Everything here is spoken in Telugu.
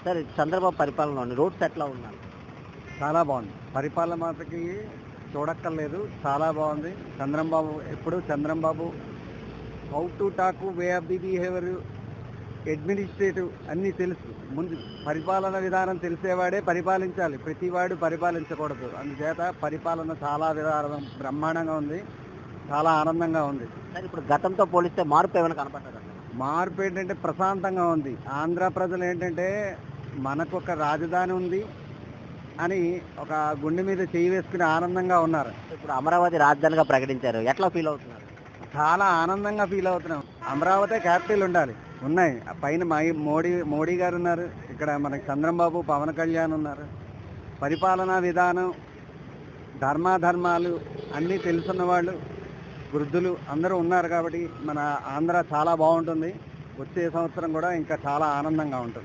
సార్ చంద్రబాబు పరిపాలనలోని రోడ్స్ ఎట్లా ఉన్నాయి? చాలా బాగుంది. పరిపాలన మాటకి చూడక్కర్లేదు. చాలా బాగుంది. Chandrababu how to talk, way of the behaviour, administrative అన్నీ తెలుసు. ముందు పరిపాలన విధానం తెలిసేవాడే పరిపాలించాలి. ప్రతివాడు పరిపాలించకూడదు. అందుచేత పరిపాలన చాలా విధానం బ్రహ్మాండంగా ఉంది. చాలా ఆనందంగా ఉంది. సార్ ఇప్పుడు గతంతో పోలిస్తే మార్పు ఏమైనా కనపడ్డదా? మార్పు ఏంటంటే ప్రశాంతంగా ఉంది. ఆంధ్ర ప్రజలు ఏంటంటే మనకు ఒక రాజధాని ఉంది అని ఒక గుండె మీద చేయి వేసుకుని ఆనందంగా ఉన్నారు. ఇప్పుడు అమరావతి రాజధానిగా ప్రకటించారు. ఎట్లా ఫీల్ అవుతున్నారు? చాలా ఆనందంగా ఫీల్ అవుతున్నాం. అమరావతి క్యాపిటల్ ఉండాలి. ఉన్నాయి. ఆ పైన మోడీ గారు ఉన్నారు. ఇక్కడ మనకి చంద్రబాబు, పవన్ కళ్యాణ్ ఉన్నారు. పరిపాలనా విధానం, ధర్మాలు అన్నీ తెలుసున్న వాళ్ళు, వృద్ధులు అందరూ ఉన్నారు కాబట్టి మన ఆంధ్ర చాలా బాగుంటుంది. వచ్చే సంవత్సరం కూడా ఇంకా చాలా ఆనందంగా ఉంటుంది.